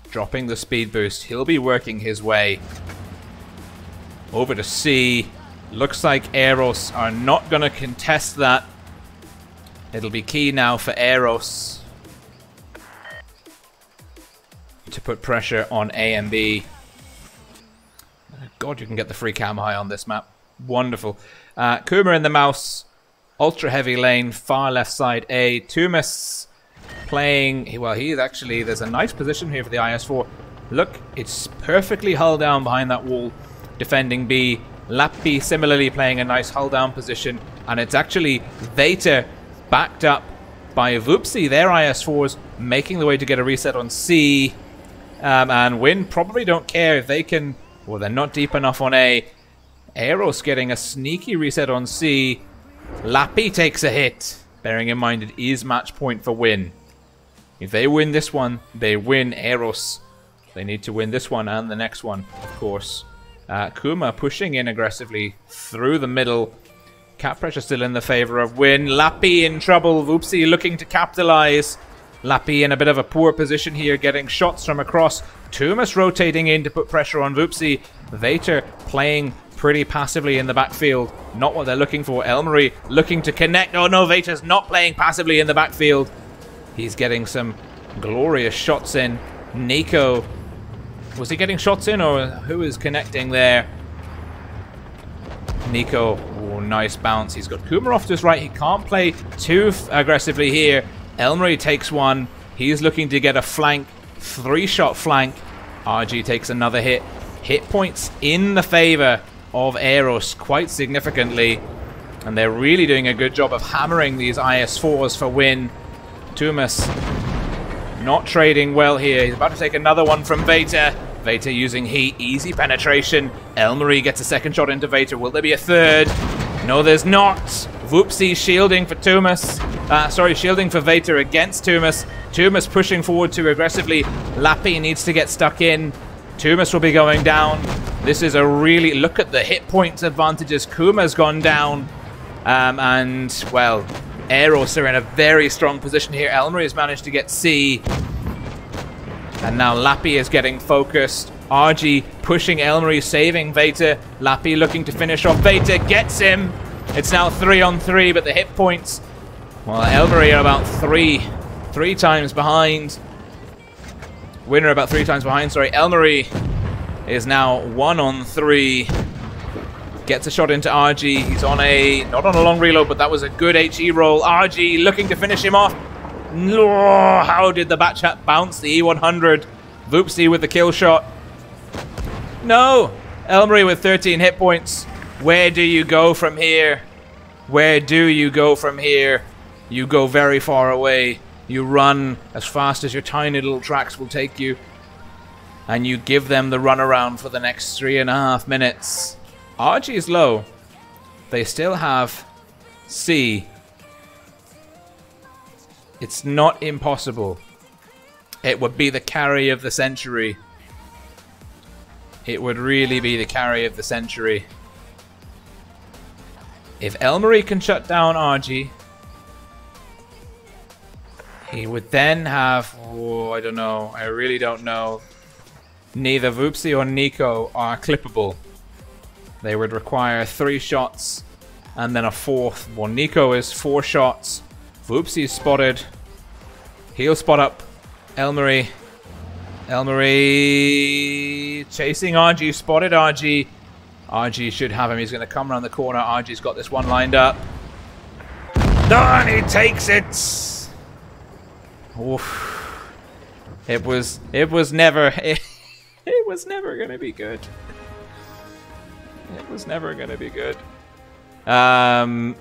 dropping the speed boost. He'll be working his way over to C. Looks like EROS are not going to contest that. It'll be key now for EROS to put pressure on A and B. God, you can get the free cam high on this map. Wonderful. Kuma in the mouse. Ultra heavy lane. Far left side A. Tumas playing. Well, he's actually... There's a nice position here for the IS-4. Look, it's perfectly hull down behind that wall. Defending B. Lappi similarly playing a nice hull down position. And it's actually Vater backed up by Voopsi. Their IS-4s making the way to get a reset on C. And Win probably don't care if they can... Well, they're not deep enough on A. EROS getting a sneaky reset on C. Lappi takes a hit. Bearing in mind it is match point for Win. If they win this one, they win EROS. They need to win this one and the next one, of course. Kuma pushing in aggressively through the middle. Cap pressure still in the favor of Win. Lappi in trouble. Voopsi looking to capitalize. Lappi in a bit of a poor position here, getting shots from across. Tumas rotating in to put pressure on Voopsi. Vater playing pretty passively in the backfield. Not what they're looking for. Elmery looking to connect. Oh no, Vater's not playing passively in the backfield. He's getting some glorious shots in. Nico. Was he getting shots in, or who is connecting there? Nico. Oh, nice bounce. He's got Kuma off to his right. He can't play too aggressively here. Elmery takes one. He's looking to get a flank. 3-shot flank. RG takes another hit. Hit points in the favor of EROS quite significantly. And they're really doing a good job of hammering these IS-4s for Win. Tumas not trading well here. He's about to take another one from Vater. Vater using heat, easy penetration. Elmarie gets a second shot into Vater. Will there be a third? No, there's not. Voopsie shielding for Tumas. Shielding for Vater against Tumas. Tumas pushing forward too aggressively. Lappy needs to get stuck in. Tumas will be going down. This is a really... Look at the hit points advantages. Kuma's gone down. And, well, EROS are in a very strong position here. Elmarie has managed to get C. And now Lappy is getting focused. RG pushing Elmarie, saving Vater. Lappy looking to finish off Vater. Gets him. It's now 3-on-3, but the hit points... Well, Elmarie are about three times behind. Winner about 3 times behind, sorry. Elmarie is now 1-on-3. Gets a shot into RG. He's on a... Not on a long reload, but that was a good HE roll. RG looking to finish him off. No, how did the Batchat bounce the E100? Voopsie with the kill shot. No! Elmarie with 13 hit points. Where do you go from here? Where do you go from here? You go very far away. You run as fast as your tiny little tracks will take you. And you give them the runaround for the next 3.5 minutes. RG is low. They still have C. It's not impossible. It would be the carry of the century. It would really be the carry of the century. If Elmarie can shut down RG, he would then have... Oh, I don't know. I really don't know. Neither Voopsie or Nico are clippable. They would require 3 shots and then a 4th. Well, Nico is 4 shots. Voopsie is spotted. He'll spot up Elmarie. Elmarie chasing RG. Spotted RG. RG should have him. He's going to come around the corner. RG's got this one lined up. And he takes it. Oof. It was never it was never going to be good. It was never going to be good. And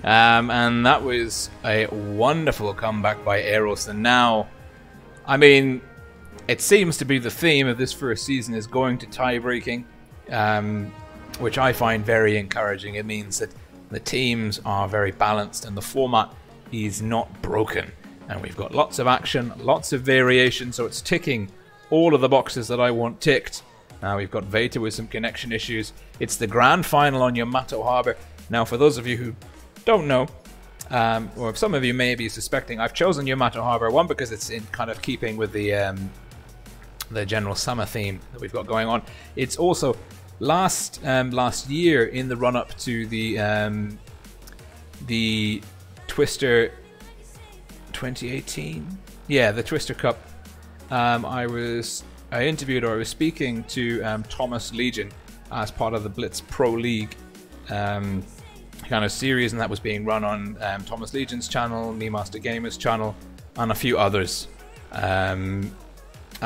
that was a wonderful comeback by EROS. And now, I mean, it seems to be the theme of this first season is going to tie-breaking, which I find very encouraging. It means that the teams are very balanced and the format is not broken. And we've got lots of action, lots of variation, so it's ticking all of the boxes that I want ticked. Now we've got Vater with some connection issues. It's the grand final on Yamato Harbour. Now for those of you who don't know, or some of you may be suspecting, I've chosen Yamato Harbour, one because it's in kind of keeping with the general summer theme that we've got going on. It's also last year in the run-up to the Twister 2018, yeah, the Twister Cup. I was speaking to Thomas Legion as part of the Blitz Pro League kind of series, and that was being run on Thomas Legion's channel, Me Master Gamer's channel, and a few others. And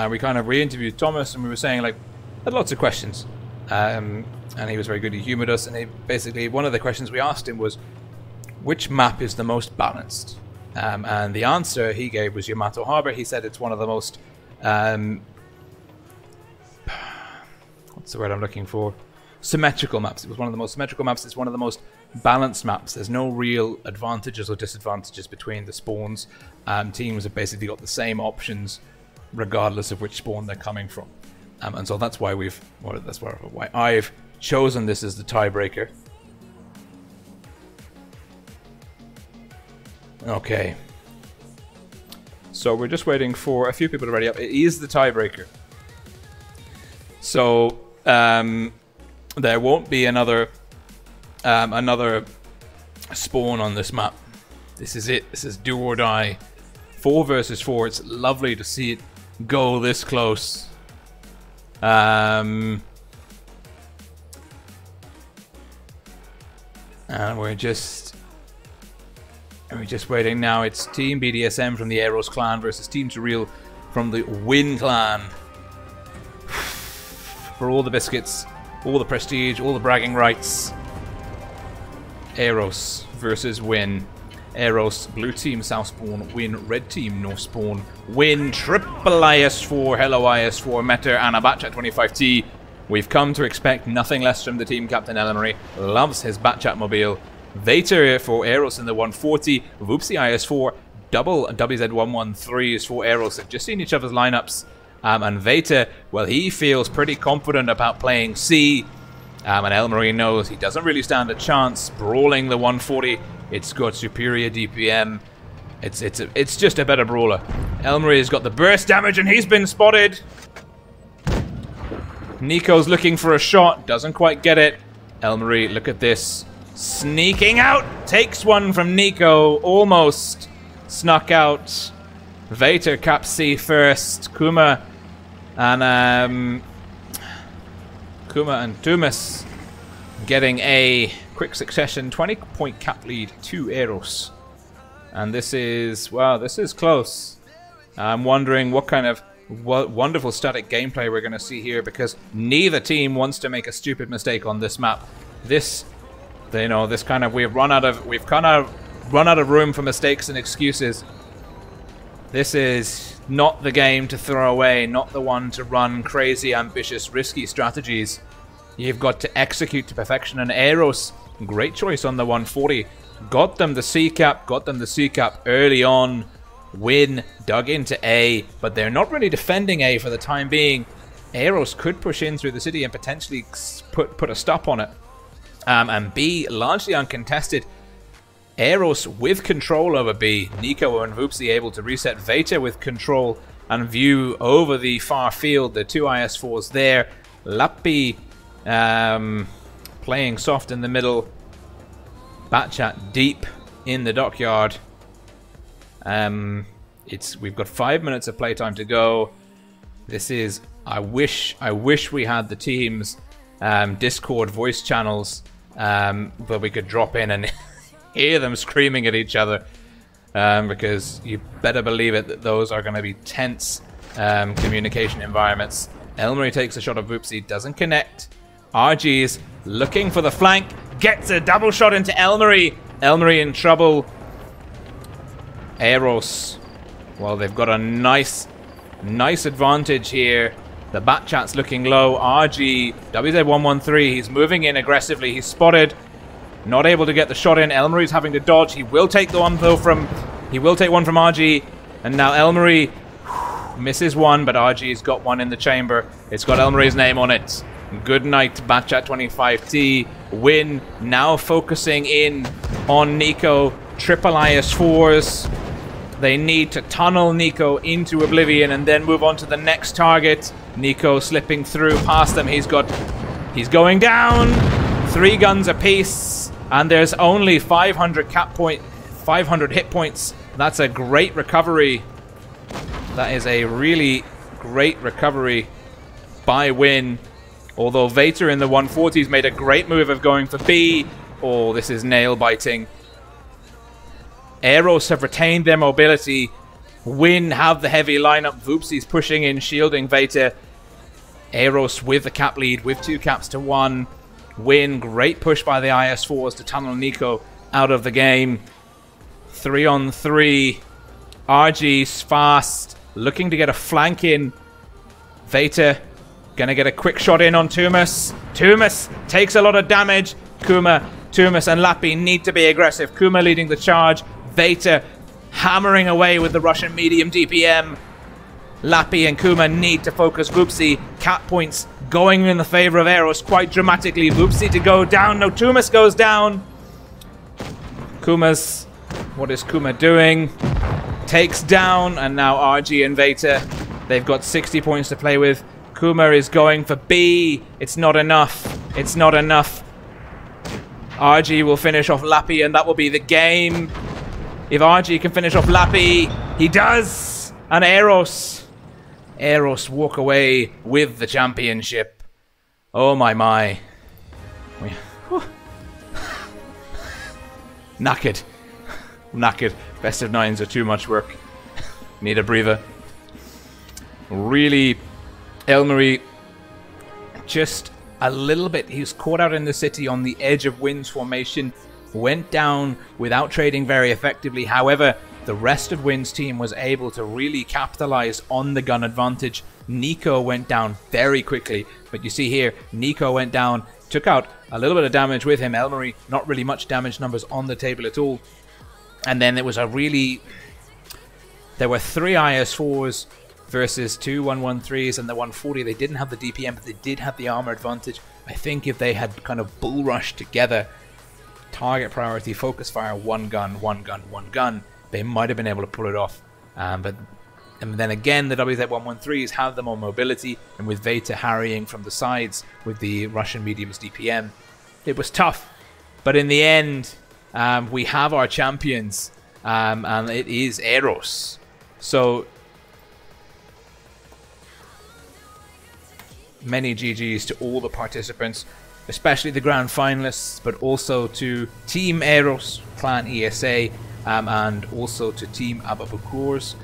we kind of re-interviewed Thomas, and we were saying, like, had lots of questions, and he was very good. He humoured us, and he basically, one of the questions we asked him was, which map is the most balanced? And the answer he gave was Yamato Harbour. He said it's one of the most what's the word I'm looking for? Symmetrical maps. It was one of the most symmetrical maps. It's one of the most balanced maps. There's no real advantages or disadvantages between the spawns. Teams have basically got the same options regardless of which spawn they're coming from. And so that's why why I've chosen this as the tiebreaker. Okay. So we're just waiting for a few people to ready up. It is the tiebreaker. So there won't be another spawn on this map. This is it. This is do or die. 4 versus 4. It's lovely to see it go this close. And we're just waiting now. It's Team BDSM from the EROS clan versus Team Torille from the Win clan. For all the biscuits, all the prestige, all the bragging rights. EROS versus Win. EROS, blue team Southspawn, Win, red team Northspawn, Win, triple IS4, hello IS4, Meta, and a Batchat 25T. We've come to expect nothing less from the team captain Ellery. Loves his Batchat mobile. Vater for EROS in the 140, Voopsy IS4, double WZ113s for EROS. They've just seen each other's lineups. And Vater, well, he feels pretty confident about playing C. And Ellery knows he doesn't really stand a chance brawling the 140. It's got superior DPM. It's just a better brawler. Ellery has got the burst damage and he's been spotted. Nico's looking for a shot, doesn't quite get it. Ellery, look at this. Sneaking out, takes one from Nico, almost snuck out. Vater cap C first. Kuma and Tumas getting a quick succession 20-point cap lead to EROS. And this is, wow, this is close. I'm wondering what kind of wonderful static gameplay we're going to see here, because neither team wants to make a stupid mistake on this map. This, you know, this kind of, we've kind of run out of room for mistakes and excuses. This is not the game to throw away, not the one to run crazy, ambitious, risky strategies. You've got to execute to perfection. And EROS, great choice on the 140. Got them the C-cap, early on. Win, dug into A, but they're not really defending A for the time being. EROS could push in through the city and potentially put a stop on it. And B, largely uncontested. EROS with control over B. Nico and Voopsy able to reset. Vater with control and view over the far field. The two IS4s there. Lappi playing soft in the middle. Batchat deep in the dockyard. We've got 5 minutes of playtime to go. This is, I wish we had the team's Discord voice channels, but we could drop in and hear them screaming at each other, because you better believe it that those are going to be tense communication environments. Ellery takes a shot of Voopsy, doesn't connect. RG's looking for the flank, gets a double shot into Ellery. Ellery in trouble. EROS, well, they've got a nice advantage here. The Batchat's looking low. RG, WZ113, he's moving in aggressively. He's spotted. Not able to get the shot in. Ellery's having to dodge. He will take the one though he will take one from RG. And now Ellery misses one, but RG's got one in the chamber. It's got Ellery's name on it. Good night, Batchat 25T. Win now focusing in on Nico. Triple IS4s. They need to tunnel Nico into oblivion and then move on to the next target. Nico slipping through past them. He's going down. 3 guns apiece. And there's only 500 hit points. That's a great recovery. That is a really great recovery by Win. Although Vater in the 140s made a great move of going for B. Oh, this is nail biting. EROS have retained their mobility. Win have the heavy lineup. Voopsy's pushing in, shielding Vater. EROS with the cap lead, with 2 caps to 1. Win, great push by the IS4s to tunnel Nico out of the game. 3 on 3. RG's fast, looking to get a flank in. Vater gonna get a quick shot in on Tumas. Tumas takes a lot of damage. Kuma, Tumas and Lappi need to be aggressive. Kuma leading the charge. Vater hammering away with the Russian medium DPM. Lappi and Kuma need to focus. Voopsy, cap points going in the favor of EROS quite dramatically. Voopsy to go down. No, Tumas goes down. Kuma's, what is Kuma doing? Takes down, and now RG and Vater, they've got 60 points to play with. Kuma is going for B. It's not enough. It's not enough. RG will finish off Lappi, and that will be the game. If RG can finish off Lappi, he does! And EROS walk away with the championship. Oh my. Knackered. Best of 9s are too much work. Need a breather. Really, Ellery, just a little bit. He's caught out in the city on the edge of Win's formation. went down without trading very effectively. However, the rest of Win's team was able to really capitalize on the gun advantage. Nico went down very quickly, but you see here, Nico went down, took out a little bit of damage with him. Elmarie, not really much damage numbers on the table at all. And then there was there were 3 IS4s versus 2 113s and the 140. They didn't have the DPM, but they did have the armor advantage. I think if they had kind of bull rushed together, target priority, focus fire, one gun, they might have been able to pull it off. And then again, the WZ-113s have the more mobility, and with Veta harrying from the sides with the Russian mediums DPM, it was tough. But in the end, we have our champions, and it is EROS. So many GGs to all the participants, especially the grand finalists, but also to Team EROS, Clan ESA, and also to Team Ababukurs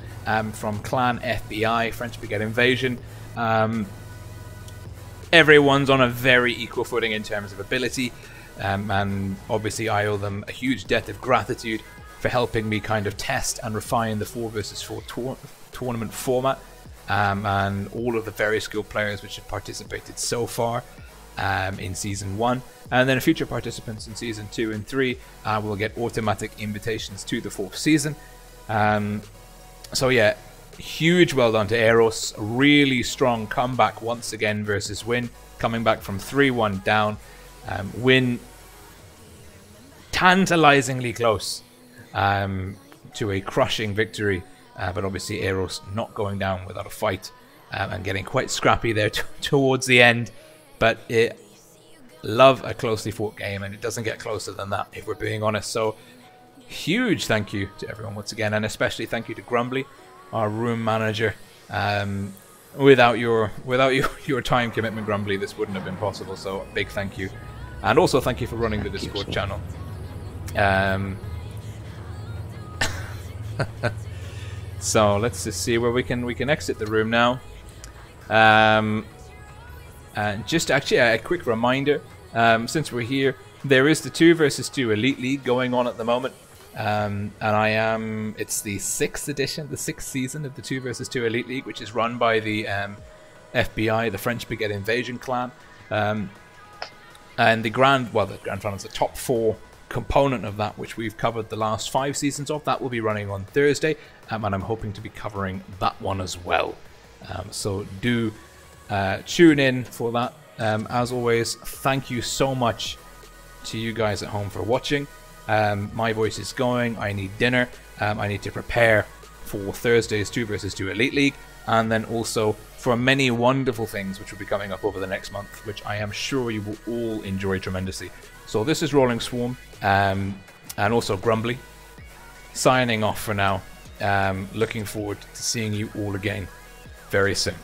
from Clan FBI, French Brigade Invasion. Everyone's on a very equal footing in terms of ability, and obviously I owe them a huge debt of gratitude for helping me kind of test and refine the 4 versus 4 tournament format, and all of the very skilled players which have participated so far in Season 1. And then future participants in Season 2 and 3 will get automatic invitations to the 4th season. So yeah, huge well done to EROS. Really strong comeback once again versus Win, coming back from 3-1 down. Win tantalizingly close to a crushing victory, but obviously EROS not going down without a fight, and getting quite scrappy there towards the end. But love a closely fought game, and it doesn't get closer than that if we're being honest. So huge thank you to everyone once again, and especially thank you to Grumbly, our room manager. Without your time commitment, Grumbly, this wouldn't have been possible. So big thank you, and also thank you for running the Discord channel. So let's just see where we can exit the room now. And just actually a quick reminder, since we're here, there is the 2 versus 2 Elite League going on at the moment. And it's the 6th edition, the 6th season of the 2 versus 2 Elite League, which is run by the FBI, the French Brigade Invasion clan. And the grand finals, the top 4 component of that, which we've covered the last 5 seasons of, that will be running on Thursday, and I'm hoping to be covering that one as well. So do tune in for that. As always, thank you so much to you guys at home for watching. My voice is going. I need dinner. I need to prepare for Thursday's 2 versus 2 Elite League, and then also for many wonderful things which will be coming up over the next month, which I am sure you will all enjoy tremendously. So this is Rolling Swarm, and also Grumbly, signing off for now. Looking forward to seeing you all again very soon.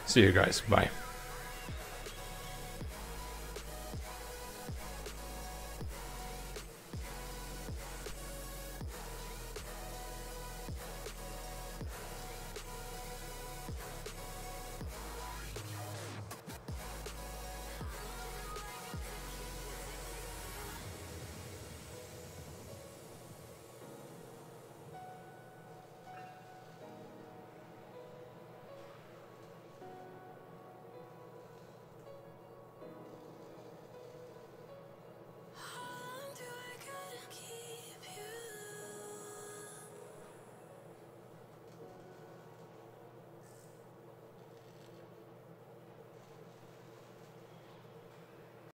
See you guys. Bye.